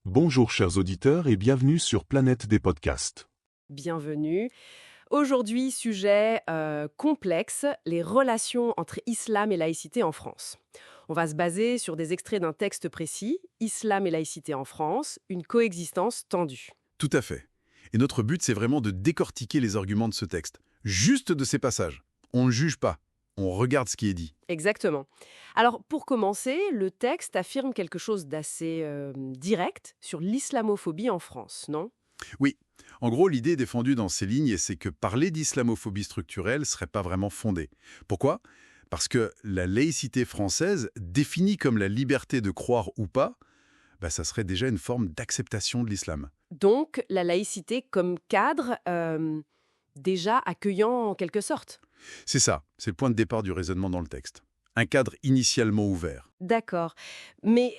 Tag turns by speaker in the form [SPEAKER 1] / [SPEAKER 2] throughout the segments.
[SPEAKER 1] Bonjour chers auditeurs et bienvenue sur Planète des podcasts.
[SPEAKER 2] Bienvenue. Aujourd'hui, sujet complexe, les relations entre islam et laïcité en France. On va se baser sur des extraits d'un texte précis, Islam et laïcité en France, une coexistence tendue.
[SPEAKER 3] Tout à fait. Et notre but, c'est vraiment de décortiquer les arguments de ce texte, juste de ces passages. On ne juge pas, on regarde ce qui est dit.
[SPEAKER 2] Exactement. Alors, pour commencer, le texte affirme quelque chose d'assez direct sur l'islamophobie en France, non ?
[SPEAKER 3] Oui, en gros, l'idée défendue dans ces lignes, c'est que parler d'islamophobie structurelle serait pas vraiment fondé. Pourquoi ? Parce que la laïcité française, définie comme la liberté de croire ou pas, ça serait déjà une forme d'acceptation de l'islam.
[SPEAKER 2] Donc, la laïcité comme cadre déjà accueillant en quelque sorte.
[SPEAKER 3] C'est ça, c'est le point de départ du raisonnement dans le texte. Un cadre initialement ouvert.
[SPEAKER 2] D'accord. Mais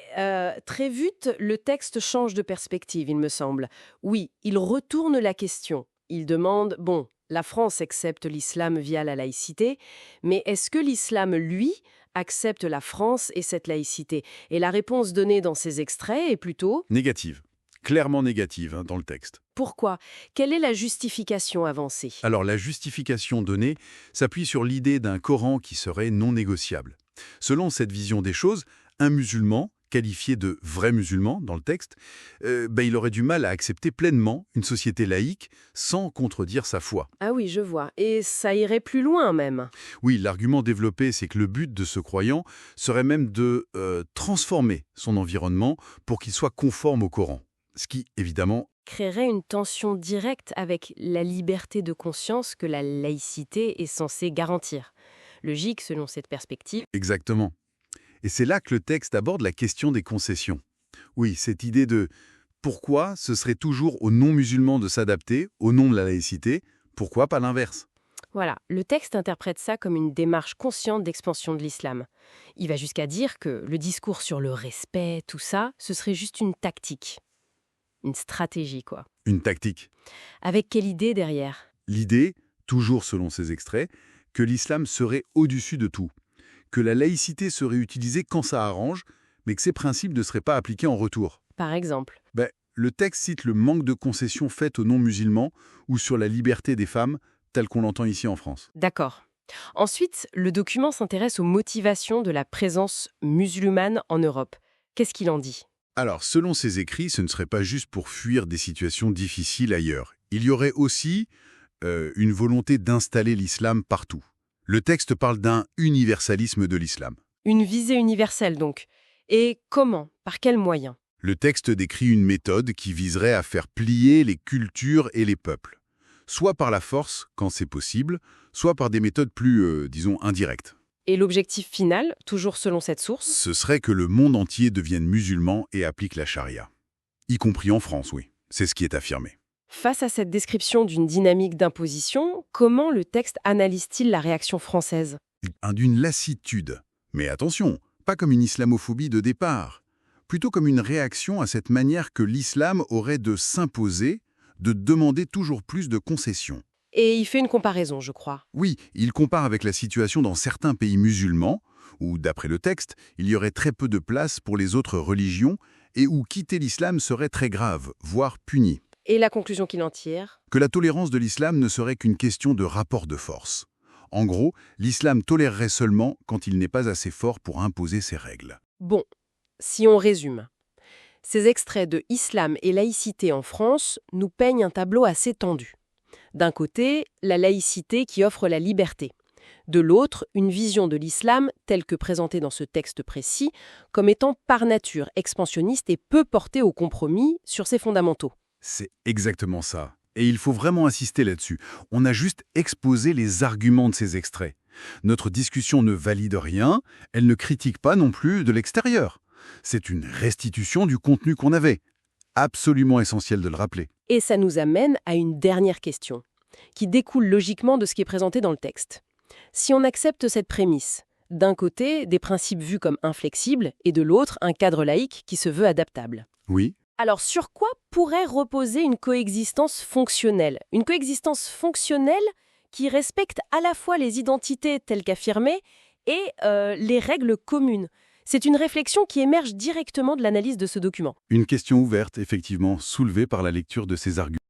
[SPEAKER 2] très vite, le texte change de perspective, il me semble. Oui, il retourne la question. Il demande, bon, la France accepte l'islam via la laïcité, mais est-ce que l'islam, lui, accepte la France et cette laïcité ? Et la réponse donnée dans ces extraits est plutôt
[SPEAKER 3] Négative. Clairement négative dans le texte.
[SPEAKER 2] pourquoi ? Quelle est la justification avancée ?
[SPEAKER 3] Alors la justification donnée s'appuie sur l'idée d'un Coran qui serait non négociable. Selon cette vision des choses, un musulman, qualifié de vrai musulman dans le texte, il aurait du mal à accepter pleinement une société laïque sans contredire sa foi.
[SPEAKER 2] Ah oui, je vois. Et ça irait plus loin même.
[SPEAKER 3] Oui, l'argument développé, c'est que le but de ce croyant serait même de transformer son environnement pour qu'il soit conforme au Coran. Ce qui, évidemment,
[SPEAKER 2] Créerait une tension directe avec la liberté de conscience que la laïcité est censée garantir. Logique selon cette perspective.
[SPEAKER 3] exactement. Et c'est là que le texte aborde la question des concessions. Oui, cette idée de pourquoi ce serait toujours aux non-musulmans de s'adapter au nom de la laïcité, pourquoi pas l'inverse ?
[SPEAKER 2] Voilà, le texte interprète ça comme une démarche consciente d'expansion de l'islam. Il va jusqu'à dire que le discours sur le respect, tout ça, ce serait juste une tactique. Une stratégie, quoi.
[SPEAKER 3] Une tactique.
[SPEAKER 2] Avec quelle idée derrière ?
[SPEAKER 3] L'idée, toujours selon ces extraits, que l'islam serait au-dessus de tout, que la laïcité serait utilisée quand ça arrange, mais que ces principes ne seraient pas appliqués en retour.
[SPEAKER 2] Par exemple.
[SPEAKER 3] Le texte cite le manque de concessions faites aux non-musulmans ou sur la liberté des femmes, telle qu'on l'entend ici en France.
[SPEAKER 2] D'accord. Ensuite, le document s'intéresse aux motivations de la présence musulmane en Europe. Qu'est-ce qu'il en dit ?
[SPEAKER 3] Alors, selon ces écrits, ce ne serait pas juste pour fuir des situations difficiles ailleurs. Il y aurait aussi une volonté d'installer l'islam partout. Le texte parle d'un universalisme de l'islam.
[SPEAKER 2] Une visée universelle donc. Et comment ? Par quels moyens ?
[SPEAKER 3] Le texte décrit une méthode qui viserait à faire plier les cultures et les peuples, soit par la force, quand c'est possible, soit par des méthodes plus, disons, indirectes.
[SPEAKER 2] Et l'objectif final, toujours selon cette source ?
[SPEAKER 3] Ce serait que le monde entier devienne musulman et applique la charia. Y compris en France, oui. C'est ce qui est affirmé.
[SPEAKER 2] Face à cette description d'une dynamique d'imposition, comment le texte analyse-t-il la réaction française ?
[SPEAKER 3] D'une lassitude. Mais attention, pas comme une islamophobie de départ. Plutôt comme une réaction à cette manière que l'islam aurait de s'imposer, de demander toujours plus de concessions.
[SPEAKER 2] Et il fait une comparaison, je crois.
[SPEAKER 3] Oui, il compare avec la situation dans certains pays musulmans, où, d'après le texte, il y aurait très peu de place pour les autres religions et où quitter l'islam serait très grave, voire puni.
[SPEAKER 2] Et la conclusion qu'il en tire ?
[SPEAKER 3] Que la tolérance de l'islam ne serait qu'une question de rapport de force. En gros, l'islam tolérerait seulement quand il n'est pas assez fort pour imposer ses règles.
[SPEAKER 2] Bon, si on résume. Ces extraits de Islam et laïcité en France nous peignent un tableau assez tendu. D'un côté, la laïcité qui offre la liberté. De l'autre, une vision de l'islam, telle que présentée dans ce texte précis, comme étant par nature expansionniste et peu portée au compromis sur ses fondamentaux.
[SPEAKER 3] C'est exactement ça. Et il faut vraiment insister là-dessus. On a juste exposé les arguments de ces extraits. Notre discussion ne valide rien, elle ne critique pas non plus de l'extérieur. C'est une restitution du contenu qu'on avait. Absolument essentiel de le rappeler.
[SPEAKER 2] Et ça nous amène à une dernière question, qui découle logiquement de ce qui est présenté dans le texte. Si on accepte cette prémisse, d'un côté, des principes vus comme inflexibles, et de l'autre, un cadre laïque qui se veut adaptable.
[SPEAKER 3] Oui,
[SPEAKER 2] Alors, sur quoi pourrait reposer une coexistence fonctionnelle ? Une coexistence fonctionnelle qui respecte à la fois les identités telles qu'affirmées et les règles communes. C'est une réflexion qui émerge directement de l'analyse de ce document.
[SPEAKER 3] Une question ouverte, effectivement, soulevée par la lecture de ces arguments.